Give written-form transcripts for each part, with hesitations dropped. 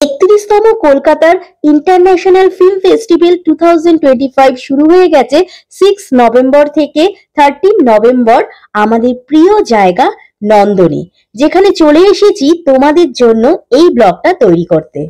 31তম কলকাতার international film festival 2025 শুরু হয়ে গেছে 6 নভেম্বর থেকে 13 নভেম্বর আমাদের প্রিয় জায়গা নন্দনে, যেখানে চলে এসেছি তোমাদের জন্য এই ব্লগটা তৈরি করতে।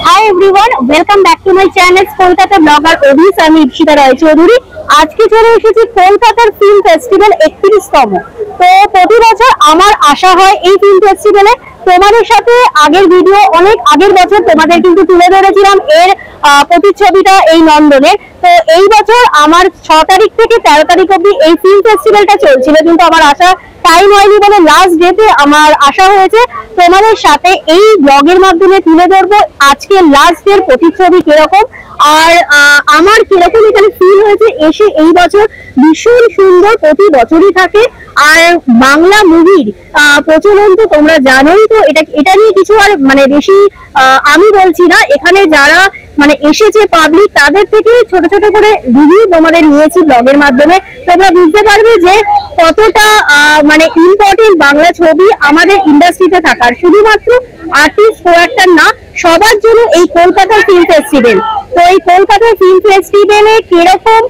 Hi everyone, welcome back to my channel Kolkata blogger অভিস। আমি ইপসিতা রায় চৌধুরী। আজকে চলে এসেছি কলকাতার ফিল্ম ফেস্টিভ্যাল 31তম। তো প্রতি বছর আমার আশা হয় এই ফিল্ম ফেস্টিভ্যালে তোমাদের সাথে আগের ভিডিও অনেক আগের বছর তোমাদের কিন্তু তুলে ধরেছিলাম এর প্রতিচ্ছবিটা এই নন্দনের। তো এই বছর আমার 6 তারিখ থেকে 13 তারিখ অবধি এই ফিল্ম ফেস্টিভ্যালটা চলছিল, কিন্তু আমার আশা টাইম হয়নি বলে লাস্ট ডেতে আমার আশা হয়েছে তোমাদের সাথে এই ব্লগের মাধ্যমে তুলে ধরবো আজকে লাস্ট ডের প্রতিচ্ছবি কিরকম আর আমার কিরকম এখানে ফিল হয়েছে এসে। এই বছর ভীষণ সুন্দর, প্রতি বছরই থাকে। আর বাংলা মুভির প্রচলন তো তোমরা জানোই, তো এটা নিয়ে কিছু আর মানে বেশি আমি বলছি না। এখানে যারা মানে এসেছে পাবলিক, তাদের থেকে ছোট ছোট করে রিভিউ তোমাদের নিয়েছি ব্লগের মাধ্যমে। তোমরা বুঝতে পারবে যে কতটা মানে ইম্পর্টেন্ট বাংলা ছবি আমাদের ইন্ডাস্ট্রিতে থাকার। শুধুমাত্র আর্টিস্ট কয়েকটার না, সবার জন্য এই কলকাতার ফিল্ম ফেস্টিভ্যাল। তো এই কলকাতার ফিল্ম ফেস্টিভ্যালে কিরকম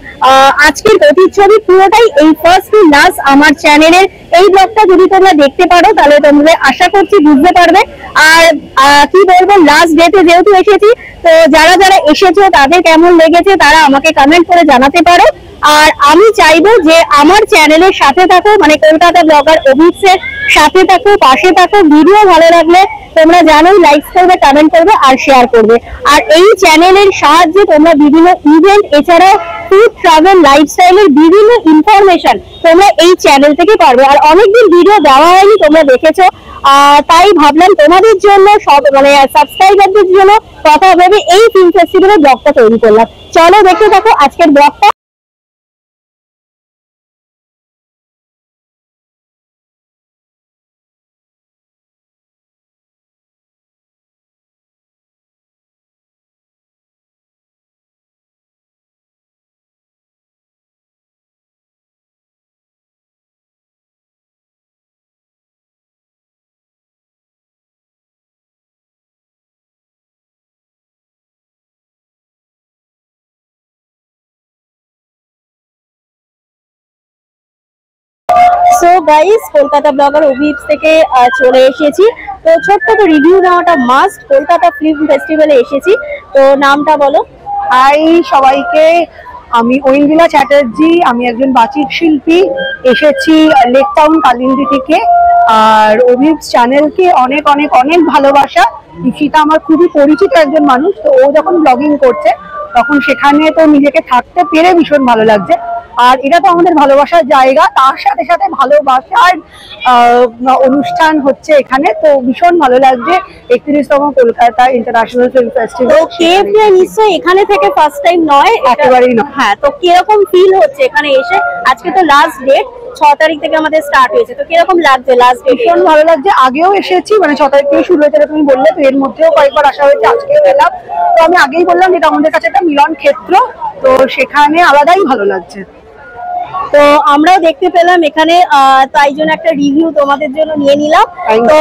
আজকের প্রতিচ্ছবি পুরোটাই এই ফার্স্ট টু লাস্ট আমার চ্যানেলের এই ব্লগটা যদি তোমরা দেখতে পারো তাহলে তোমরা আশা করছি বুঝতে পারবে। আর কি বলবো, লাস্ট ডেতে যেহেতু এসেছি, তো যারা যারা এসেছো তাদের কেমন লেগেছে তারা আমাকে কমেন্ট করে জানাতে পারো। আর আমি চাইবো যে আমার চ্যানেলের সাথে থাকো, মানে কলকাতা ব্লগার অভিষেকের সাথে থাকো, পাশে থাকো। ভিডিও ভালো লাগলে তোমরা জানোই লাইক করবে, কমেন্ট করবে আর শেয়ার করবে। আর এই চ্যানেলের সাহায্যে তোমরা বিভিন্ন ইভেন্ট এছাড়াও ফুড, ট্রাভেল, লাইফস্টাইলের বিভিন্ন ইনফরমেশন তোমরা এই চ্যানেল থেকে পারবে। আর অনেকদিন ভিডিও দেওয়া হয়নি, তোমরা দেখেছো, তাই ভাবলাম তোমাদের জন্য সব মানে সাবস্ক্রাইবারদের জন্য কথা ভেবে এই ফিল্ম ফেস্টিভ্যালের ব্লগটা তৈরি করলাম। চলো দেখতে থাকো আজকের ব্লগটা। সো গাইস, কলকাতা ব্লগার অভিপ থেকে চলে এসেছি। তো ছোট্ট তো রিভিউ নেওয়াটা মাস্ট। কলকাতা ফিল্ম ফেস্টিভ্যালে এসেছি, তো নামটা বলো। হাই সবাইকে, আমি ঐন্দ্রিলা চ্যাটার্জি। আমি একজন বাচিক শিল্পী, এসেছি লেক টাউন কালিন্দী থেকে। আর অভিপস চ্যানেলকে অনেক অনেক অনেক ভালোবাসা। ইপসিতা আমার খুবই পরিচিত একজন মানুষ, তো ও যখন ব্লগিং করছে তখন সেখানে তো নিজেকে থাকতে পেরে ভীষণ ভালো লাগছে। আর এটা তো আমাদের ভালোবাসার জায়গা, তার সাথে সাথে ভালোবাসার অনুষ্ঠান হচ্ছে এখানে, তো ভীষণ ভালো লাগছে। 31তম কলকাতা ইন্টারন্যাশনাল ফিল্ম ফেস্টিভ্যাল। তো কেএফএ নিশ্চয়ই এখানে থেকে ফার্স্ট টাইম নয়, একেবারেই নয়। হ্যাঁ, তো কিরকম ফিল হচ্ছে এখানে এসে? আজকে তো লাস্ট ডেট, 6 তারিখ থেকে আমাদের স্টার্ট হয়েছে, তো কিরকম লাগছে লাস্ট ডেট? ভীষণ ভালো লাগছে। আগেও এসেছি, মানে 6 তারিখ থেকে শুরু হয়েছে তুমি বললে, তো এর মধ্যেও কয়েকবার আসা হয়েছে, আজকেও এলাম। তো আমি আগেই বললাম যেটা আমাদের কাছে একটা মিলন ক্ষেত্র, তো সেখানে আলাদাই ভালো লাগছে। তো আমরাও দেখতে পেলাম এখানে, তাই জন্য একটা রিভিউ তোমাদের জন্য নিয়ে নিলাম। তো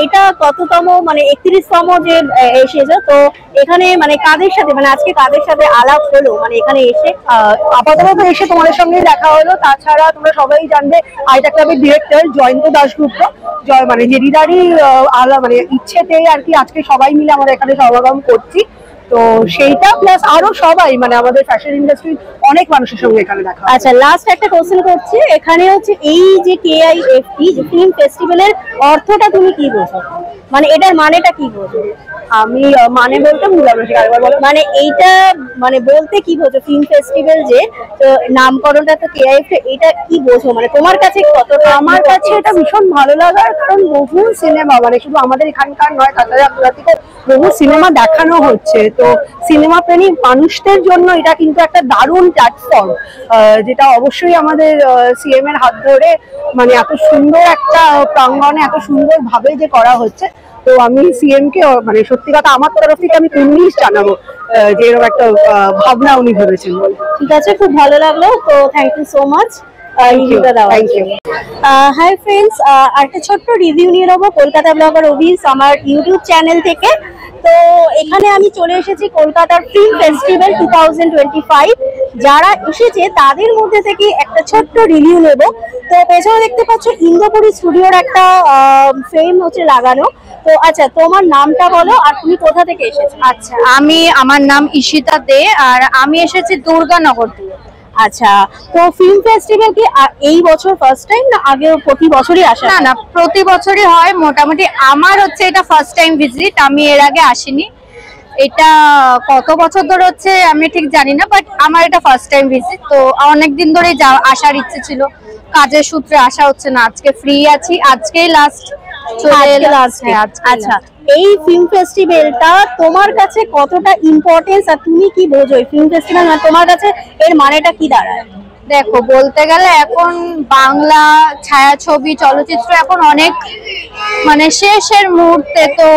এটা কততম মানে 31তম যে এসেছে, তো এখানে মানে কাদের সাথে মানে আজকে কাদের সাথে আলাপ হলো মানে এখানে এসে? আপাতত এসে তোমাদের সঙ্গে দেখা হলো। তাছাড়া তোমরা সবাই জানবে আইটা ক্লাবের ডিরেক্টর জয়ন্ত দাশগুপ্ত, মানে জেরিদারি মানে ইচ্ছেতে আর কি আজকে সবাই মিলে আমরা এখানে সমাগম করছি। তো সেইটা প্লাস আরো সবাই মানে আমাদের ফ্যাশন ইন্ডাস্ট্রির অনেক মানুষের সঙ্গে এখানে দেখা। আচ্ছা, লাস্ট একটা কোশ্চেন করছি। এখানে হচ্ছে এই যে কেআইএফটি যে ফিল্ম ফেস্টিভ্যালের অর্থটা তুমি কি বোঝো, মানে এটার মানেটা কি বোঝো? আমি মানে বলতে বুঝলাম না, আরেকবার বলো। মানে এইটা মানে বলতে কি বোঝো, ফিল্ম ফেস্টিভ্যাল যে নামকরণটা তো কেআইএফটি, এটা কি বোঝো মানে তোমার কাছে কতটা? আমার কাছে এটা ভীষণ ভালো লাগার কারণ বহু সিনেমা মানে শুধু আমাদের এখানকার নয়, তাছাড়া আন্তর্জাতিক বহু সিনেমা দেখানো হচ্ছে। তো সিনেমা প্রেমী মানুষদের জন্য এটা কিন্তু একটা দারুণ প্ল্যাটফর্ম, যেটা অবশ্যই আমাদের সিএম এর হাত ধরে মানে এত সুন্দর একটা প্রাঙ্গণে এত সুন্দর ভাবে যে করা হচ্ছে। তো আমি সিএম কে মানে সত্যি কথা আমার তরফ থেকে আমি কুর্নিশ জানাবো যে এরকম একটা ভাবনা উনি ভেবেছেন বলে। ঠিক আছে, খুব ভালো লাগলো, তো thank you so much. Hi friends, একটা ছোট্ট রিভিউ নিয়ে নেবো কলকাতা ব্লগার অভিস আমার ইউটিউব চ্যানেল থেকে। তো এখানে আমি চলে এসেছি কলকাতার ফিল্ম ফেস্টিভ্যাল 2025। যারা এসেছে তাদের মধ্যে থেকে একটা ছোট্ট রিভিউ নেব। তো পেছনে দেখতে পাচ্ছ ইন্দ্রপুরী স্টুডিওর একটা ফ্রেম হচ্ছে লাগানো। তো আচ্ছা, তোমার নামটা বলো আর তুমি কোথা থেকে এসেছো? আচ্ছা, আমার নাম ঈশিতা দে আর আমি এসেছি দুর্গানগর থেকে। আচ্ছা, তো ফিল্ম ফেস্টিভ্যাল কি এই বছর ফার্স্ট টাইম না আগে প্রতি বছরই আসে? না না, প্রতি বছরই হয় মোটামুটি। আমার হচ্ছে এটা ফার্স্ট টাইম ভিজিট, আমি এর আগে আসিনি। এটা কত বছর ধরে হচ্ছে আমি ঠিক জানি না, বাট আমার এটা ফার্স্ট টাইম ভিজিট। তো অনেকদিন ধরেই আসার ইচ্ছে ছিল, কাজের সূত্রে আসা হচ্ছে না। আজকে ফ্রি আছি, আজকেই লাস্ট আচ্ছা, এই ফিল্ম ফেস্টিভ্যালটা তোমার কাছে কতটা ইম্পর্টেন্স আর তুমি কি বোঝো এই ফিল্ম ফেস্টিভ্যাল তোমার কাছে এর মানেটা কি দাঁড়ায়? দেখো, বলতে গেলে এখন বাংলা ছায়াছবি চলচ্চিত্র এখন অনেক মানে শেষের মুহূর্তে। তো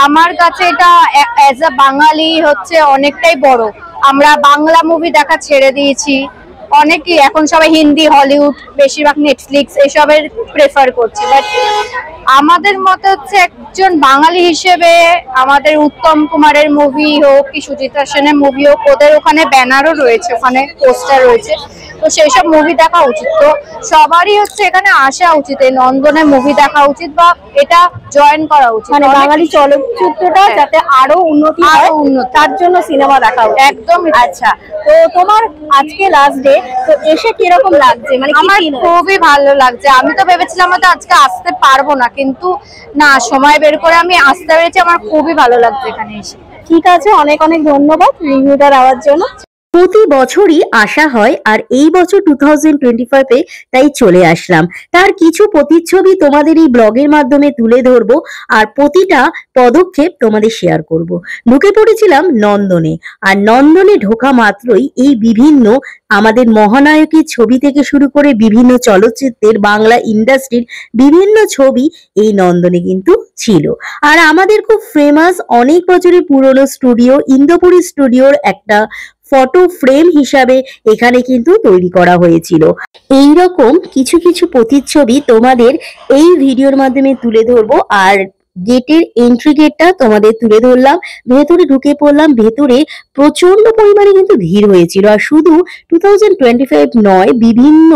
আমার কাছে এটা অ্যাজ আ বাঙালি হচ্ছে অনেকটাই বড়। আমরা বাংলা মুভি দেখা ছেড়ে দিয়েছি, অনেকেই এখন সবাই হিন্দি, হলিউড, বেশিরভাগ নেটফ্লিক্স এসবের প্রেফার করছে। বাট আমাদের মতে হচ্ছে একজন বাঙালি হিসেবে আমাদের উত্তম কুমারের মুভি হোক কি সুচিত্রা সেনের মুভি হোক, ওদের ওখানে ব্যানারও রয়েছে, ওখানে পোস্টার রয়েছে, তো সেই সব মুভি দেখা উচিত। তো সবারই হচ্ছে এখানে আসা উচিত, এই নন্দনে মুভি দেখা উচিত বা এটা জয়েন করা উচিত, মানে বাঙালি চলচ্চিত্রটা যাতে আরো উন্নতি হয়, তার জন্য সিনেমা দেখা উচিত। একদম। আচ্ছা, তো তোমার আজকে লাস্ট ডে, তো এসে কিরকম লাগছে? মানে আমার খুবই ভালো লাগছে। আমি তো ভেবেছিলাম হয়তো আজকে আসতে পারবো না, কিন্তু না, সময় বের করে আমি আসতে পেরেছি। আমার খুবই ভালো লাগছে এখানে এসে। ঠিক আছে, অনেক অনেক ধন্যবাদ রিভিউটা দেওয়ার জন্য। প্রতি বছরই আসা হয় আর এই বছর 2025-এ তাই চলে আসলাম। তার কিছু প্রতিচ্ছবি তোমাদের এই ব্লগের মাধ্যমে তুলে ধরবো আর প্রতিটা পদক্ষেপ তোমাদের শেয়ার করব। ঢুকে পড়েছিলাম নন্দনে, আর নন্দনে ঢোকা মাত্রই এই বিভিন্ন আমাদের মহানায়কের ছবি থেকে শুরু করে বিভিন্ন চলচ্চিত্রের বাংলা ইন্ডাস্ট্রির বিভিন্ন ছবি এই নন্দনে কিন্তু ছিল। আর আমাদের খুব ফেমাস অনেক বছরের পুরনো স্টুডিও ইন্দ্রপুরী স্টুডিওর একটা ফটো ফ্রেম হিসাবে এখানে কিন্তু তৈরি করা হয়েছিল। এই রকম কিছু কিছু প্রতিচ্ছবি তোমাদের এই ভিডিওর মাধ্যমে তুলে ধরবো। আর গেটের এন্ট্রি গেটটা তোমাদের তুলে ধরলাম, ভেতরে ঢুকে পড়লাম। ভেতরে প্রচন্ড পরিমাণে কিন্তু ভিড় হয়েছিল। আর শুধু 2025 নয়, বিভিন্ন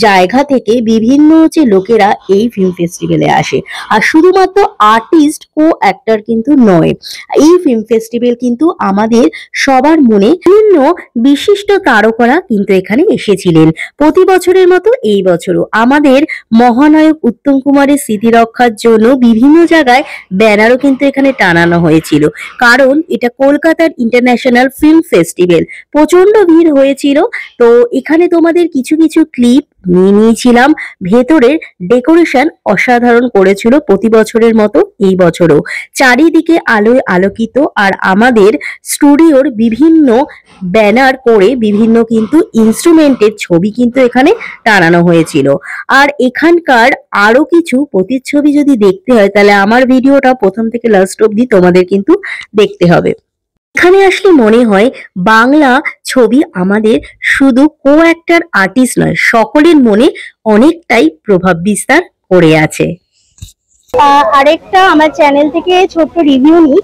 জায়গা থেকে বিভিন্ন লোকেরা এই ফিল্ম ফেস্টিভ্যালে আসে। আর শুধুমাত্র আর্টিস্ট কো অ্যাক্টর কিন্তু নয়, এই ফিল্ম ফেস্টিভ্যাল কিন্তু আমাদের সবার মনে বিভিন্ন বিশিষ্ট তারকারা কিন্তু এখানে এসেছিলেন। প্রতি বছরের মতো এই বছরও আমাদের মহানায়ক উত্তম কুমারের স্মৃতি রক্ষার জন্য বিভিন্ন জায়গায় ব্যানারও কিন্তু এখানে টানানো হয়েছিল, কারণ এটা কলকাতার ইন্টারন্যাশনাল ফিল্ম ফেস্টিভ্যাল। প্রচন্ড ভিড় হয়েছিল। তো এখানে তোমাদের কিছু কিছু ক্লিপ নিয়ে নিয়েছিলাম। ভেতরের ডেকোরেশন অসাধারণ করেছিল প্রতি বছরের মতো এই বছরও। চারিদিকে আলোয় আলোকিত, আর আমাদের স্টুডিওর বিভিন্ন ব্যানার করে বিভিন্ন কিন্তু ইনস্ট্রুমেন্টের ছবি কিন্তু এখানে টানানো হয়েছিল। আর এখানকার আরো কিছু প্রতিচ্ছবি যদি দেখতে হয় তাহলে আমার ভিডিওটা প্রথম থেকে লাস্ট অবধি তোমাদের কিন্তু দেখতে হবে। এখানে আসলে মনে হয় বাংলা ছবি আমাদের শুধু কো অ্যাক্টর আর্টিস্ট নয়, সকলের মনে অনেকটাই প্রভাব বিস্তার করে আছে। আরেকটা আমার চ্যানেল থেকে ছোট্ট রিভিউ নিই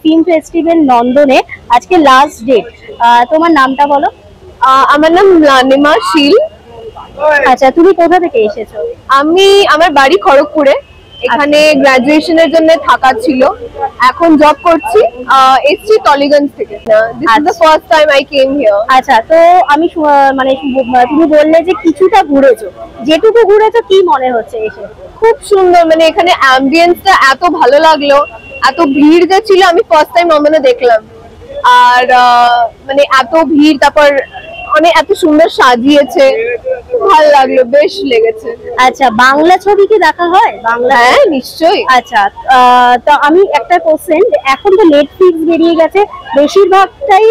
ফিল্ম ফেস্টিভ্যাল নন্দনে আজকে লাস্ট ডেট। তোমার নামটা বলো। আমার নাম লানিমা শীল। আচ্ছা, তুমি কোথা থেকে এসেছো? আমার বাড়ি খড়গপুরে, এখানে গ্রাজুয়েশনের জন্য থাকা ছিল, এখন জব করছি। এসছি টলিগঞ্জ থেকে। This is the first time I came here. আচ্ছা, তো আমি মানে তুমি বললে যে কিছুটা ঘুরেছো, যেটুকু ঘুরেছো কি মনে হচ্ছে এসে? খুব সুন্দর, মানে এখানে অ্যাম্বিয়েন্সটা এত ভালো লাগলো। এত ভিড় যে ছিল আমি ফার্স্ট টাইম নন্দনে দেখলাম। আর মানে এত ভিড়, তারপর অনেক এত সুন্দর সাজিয়েছে, ভালো লাগলো, বেশ লেগেছে। আচ্ছা, বাংলা ছবি কি দেখা হয়? বাংলা? হ্যাঁ, নিশ্চয়ই। আচ্ছা, তো আমি একটা কোশ্চেন, এখন তো নেটফ্লিক্স বেরিয়ে গেছে, বেশিরভাগটাই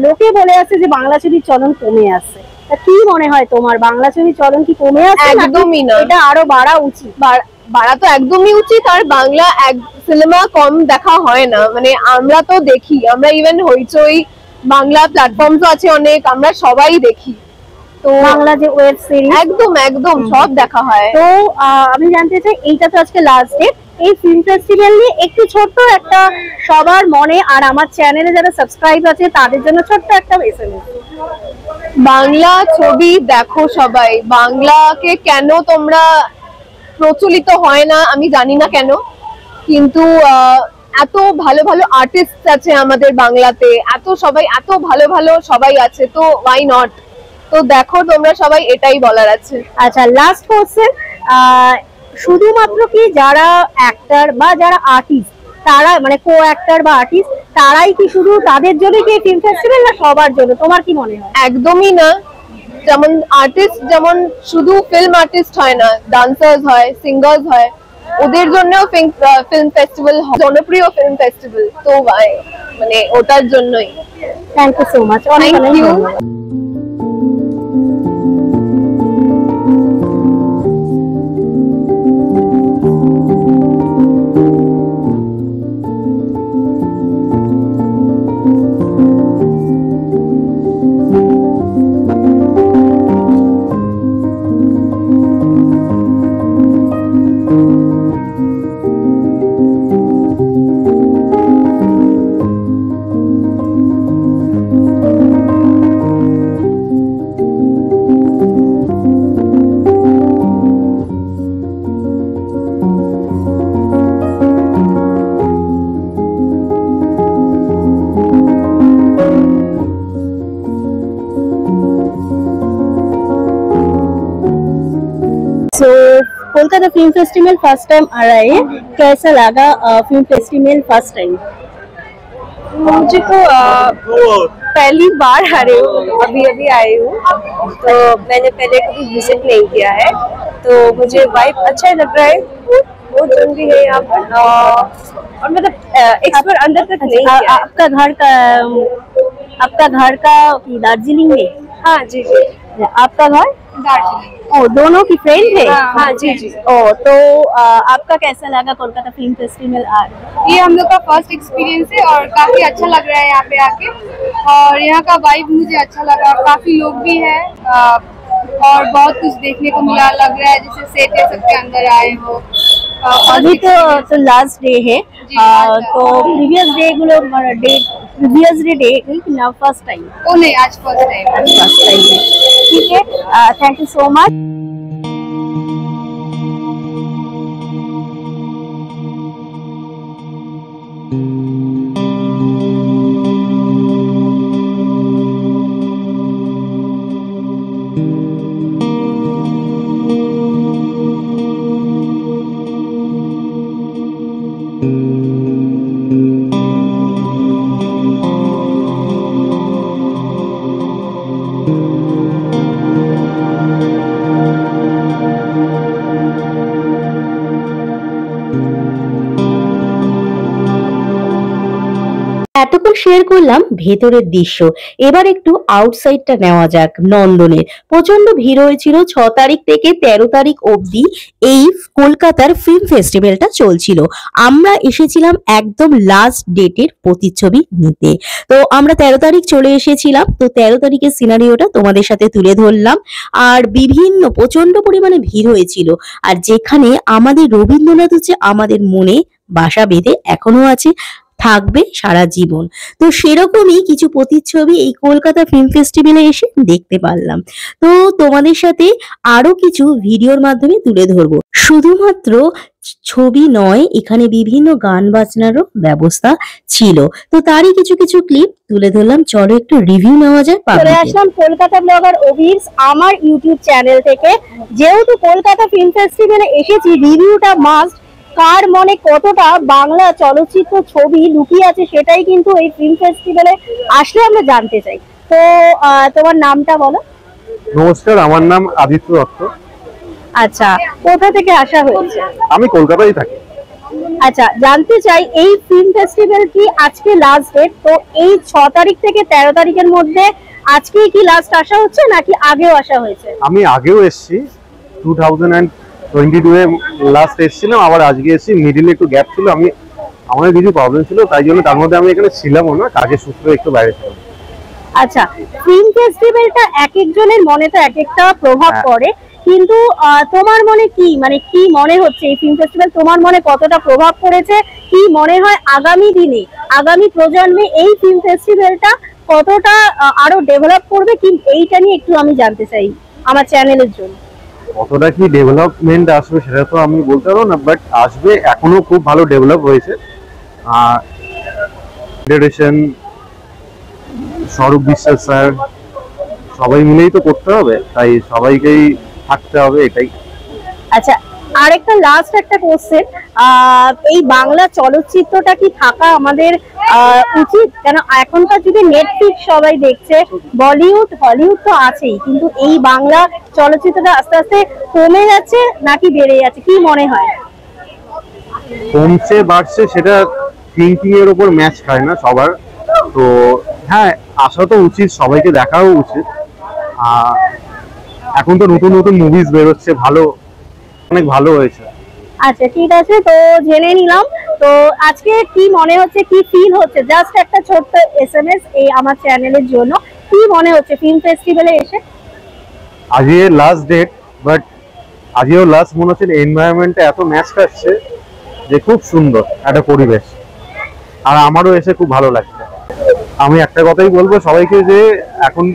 লোকে বলে আছে যে বাংলা ছবির চলন কমে আসছে। তা কি মনে হয় তোমার, বাংলা ছবির চলন কি কমে আসছে? একদমই না, এটা আরো বাড়া উচিত? বাড়া তো একদমই উচিত। আর বাংলা সিনেমা কম দেখা হয় না, মানে আমরা তো দেখি, আমরা ইভেন হইচই বাংলা প্ল্যাটফর্ম তো আছে অনেক, আমরা সবাই দেখি। তো বাংলা যে ওয়েব সিরিজ একদম একদম সব দেখা হয়। তো আমি জানতে চাই, এইটা তো আজকে লাস্ট ডে, এই ফিল্ম ফেস্টিভ্যাল নিয়ে একটু ছোট্ট একটা সবার মনে আর আমার চ্যানেলে যারা সাবস্ক্রাইব আছে তাদের জন্য ছোট্ট একটা এসএমএস। বাংলা ছবি দেখো সবাই। বাংলাকে কেন তোমরা প্রচলিত হয় না আমি জানি না কেন, কিন্তু এত ভালো ভালো আর্টিস্ট আছে আমাদের বাংলাতে, এত সবাই এত ভালো ভালো সবাই আছে, তো ওয়াই নট? তো দেখো তোমরা সবাই, এটাই বলার আছে। আচ্ছা, লাস্ট কোশ্চেন, শুধুমাত্র কি যারা অ্যাক্টর বা যারা আর্টিস্ট তারা, মানে কো অ্যাক্টর বা আর্টিস্ট, তারাই কি শুধু তাদের জন্য কি ফিল্ম ফেস্টিভ্যাল, না সবার জন্য? তোমার কি মনে হয়? একদমই না। যেমন আর্টিস্ট, যেমন শুধু ফিল্ম আর্টিস্ট হয় না, ডান্সার্স হয়, সিঙ্গার্স হয়, ওদের জন্যও ফিল্ম ফেস্টিভ্যাল, জনপ্রিয় ফিল্ম ফেস্টিভ্যাল, তো মানে ওটার জন্যই। Thank you so much. অনেক Thank অনেক you. ধন্যবাদ। तो Kolkata film festival first time आ रहा है, कैसा लगा फिल्म फेस्टिवल फर्स्ट टाइम? मुझे तो पहली बार आ रही हूँ, अभी अभी आई हूँ, तो मैंने पहले कभी विजिट नहीं किया है, तो मुझे वाइब अच्छा लग रहा है। बहुत जल्दी है यहाँ पर, और मतलब एक बार अंदर तक नहीं किया है। आपका घर का दार्जिलिंग में? हाँ जी जी, आपका घर दार्जिलिंग। ओ, दोनों की फ्रेंड है? हाँ जी जी। ओ, तो आपका कैसा लगा कोलकाता फिल्म फेस्टिवल? ये हम लोग का फर्स्ट एक्सपीरियंस है और काफी अच्छा लग रहा है यहाँ पे आके, और यहाँ का वाइब मुझे अच्छा लगा। काफी लोग भी हैं और बहुत कुछ देखने को मिला, लग रहा है जैसे सेट है, सबके अंदर आए हो। अभी तो लास्ट डे है, तो प्रीवियस डे ना फर्स्ट टाइम? ओ नहीं, आज फर्स्ट टाइम। ठीक है, थैंक यू सो मच। এতক্ষণ শেয়ার করলাম ভেতরের দৃশ্য, এবার একটু আউটসাইডটা নেওয়া যাক। নন্দনের প্রচন্ড ভিড় হয়েছিল 6 তারিখ থেকে 13 তারিখ অবধি এই কলকাতার ফিল্ম ফেস্টিভ্যালটা চলছিল। আমরা এসেছিলাম একদম লাস্ট ডেটের প্রতিচ্ছবি নিতে, তো আমরা 13 তারিখ চলে এসেছিলাম। তো 13 তারিখের সিনারিওটা তোমাদের সাথে তুলে ধরলাম। আর বিভিন্ন প্রচন্ড পরিমাণে ভিড় হয়েছিল, আর যেখানে আমাদের রবীন্দ্রনাথ হচ্ছে আমাদের মনে বাসা বেঁধে এখনো আছে, থাকবে সারা জীবন। তো সেরকমই কিছু প্রতিচ্ছবি এই কলকাতা ফিল্ম ফেস্টিভ্যালে এসে দেখতে পারলাম। তো তোমাদের সাথে আরো কিছু ভিডিওর মাধ্যমে তুলে ধরবো। শুধুমাত্র ছবি নয়, এখানে বিভিন্ন গান বাজনারও ব্যবস্থা ছিল, তো তারই কিছু কিছু ক্লিপ তুলে ধরলাম। চলো একটু রিভিউ নেওয়া যায়। চলে আসলাম কলকাতা ব্লগার অভিস আমার ইউটিউব চ্যানেল থেকে। যেহেতু কলকাতা ফিল্ম ফেস্টিভ্যালে এসেছি, রিভিউটা মাস্ট। কার মনে কতটা বাংলা চলচ্চিত্র ছবি লুকিয়ে আছে সেটাই কিন্তু এই ফিল্ম ফেস্টিভ্যালে আসলে আমরা জানতে চাই। তো তোমার নামটা বলো। নমস্কার, আমার নাম আদিত্য দত্ত। আচ্ছা, কোথা থেকে আসা হয়েছে? আমি কলকাতায় থাকি। আচ্ছা, জানতে চাই এই ফিল্ম ফেস্টিভ্যাল কি আজকে লাস্ট ডেট? তো এই 6 তারিখ থেকে 13 তারিখের মধ্যে আজকেই কি লাস্ট আসা হচ্ছে নাকি আগেও আসা হয়েছে? আমি আগেও এসেছি, 22 এ লাস্ট এসেছিলাম, আবার আজকে এসেছি। মিডিলে একটু গ্যাপ ছিল, আমার কিছু প্রবলেম ছিল, তাই জন্য তার মধ্যে আমি এখানে ছিলামও না, কাজের সূত্রে একটু বাইরে ছিলাম। আচ্ছা, ফিল্ম ফেস্টিভ্যালটা এক একজনের মনে তো এক একটা প্রভাব পড়ে, কিন্তু তোমার মনে কি কি মনে হচ্ছে এই ফিল্ম ফেস্টিভ্যাল তোমার মনে কতটা প্রভাব পড়েছে? কি মনে হয় আগামী দিনে, আগামী প্রজন্মে এই ফিল্ম ফেস্টিভ্যালটা কতটা আরো ডেভেলপ করবে, কি এইটা নিয়ে একটু আমি জানতে চাই আমার চ্যানেলের জন্য। কতটা কি ডেভেলপমেন্ট আসবে সেটা তো আমি বলতে পারবো না, বাট আসবে। এখনো খুব ভালো ডেভেলপ হয়েছে। ফেডারেশন, স্বরূপ বিশ্বাস স্যার, সবাই মিলেই তো করতে হবে, তাই সবাইকেই থাকতে হবে, এটাই। আচ্ছা, আরেকটা লাস্ট একটা কোশ্চেন, এই বাংলা চলচ্চিত্রটা কি থাকা আমাদের উচিত? কেন এখনকার যুগে নেটফ্লিক্স সবাই দেখছে, বলিউড হলিউড তো আছেই, কিন্তু এই বাংলা চলচ্চিত্রটা আস্তে আস্তে কমে যাচ্ছে নাকি বেড়ে যাচ্ছে, কি মনে হয়? কমছে বাড়ছে সেটা থিঙ্কিং এর উপর ম্যাচ খায় না সবার। তো হ্যাঁ, আসা তো উচিত, সবাইকে দেখাও উচিত। এখন তো নতুন নতুন মুভিজ বেরোচ্ছে, অনেক ভালো হয়েছে। আচ্ছা, ঠিক আছে, তো জেনে নিলাম। তো আজকে কি মনে হচ্ছে, কি ফিল হচ্ছে, জাস্ট একটা ছোট্ট SMS এই আমার চ্যানেলের জন্য, কি মনে হচ্ছে ফিল্ম ফেস্টিভ্যালে এসে? আজকে লাস্ট ডেট, বাট আজকেও লাস্ট মনে হচ্ছে। এনভায়রনমেন্টটা এত ম্যাচ খাচ্ছে যে খুব সুন্দর একটা পরিবেশ, আর আমারও এসে খুব ভালো লাগছে। আমি একটা কথাই বলবো সবাইকে, যে এখন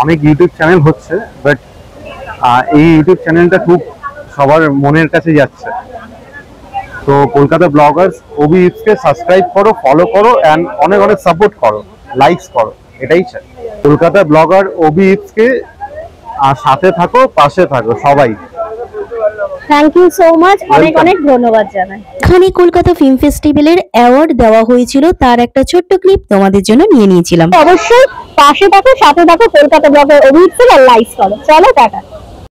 অনেক ইউটিউব চ্যানেল হচ্ছে, বাট এই ইউটিউব চ্যানেলটা খুব সবার মনের কাছে যাচ্ছে। তো কলকাতা ব্লগার্স ওবিইপসকে সাবস্ক্রাইব করো, ফলো করো, এন্ড অনেক অনেক সাপোর্ট করো, লাইকস করো, এটাই চাই। কলকাতা ব্লগার ওবিইপসকে সাথে থাকো, পাশে থাকো সবাই। থ্যাংক ইউ সো মাচ, অনেক অনেক ধন্যবাদ জানাই। এখানে কলকাতা ফিল্ম ফেস্টিভ্যালের অ্যাওয়ার্ড দেওয়া হয়েছিল, তার একটা ছোট্ট ক্লিপ তোমাদের জন্য নিয়ে নিয়েছিলাম। অবশ্যই পাশে থাকো, সাথে থাকো, কলকাতা ব্লগার ওবিইপস আর লাইক করো। চলো, টাটা।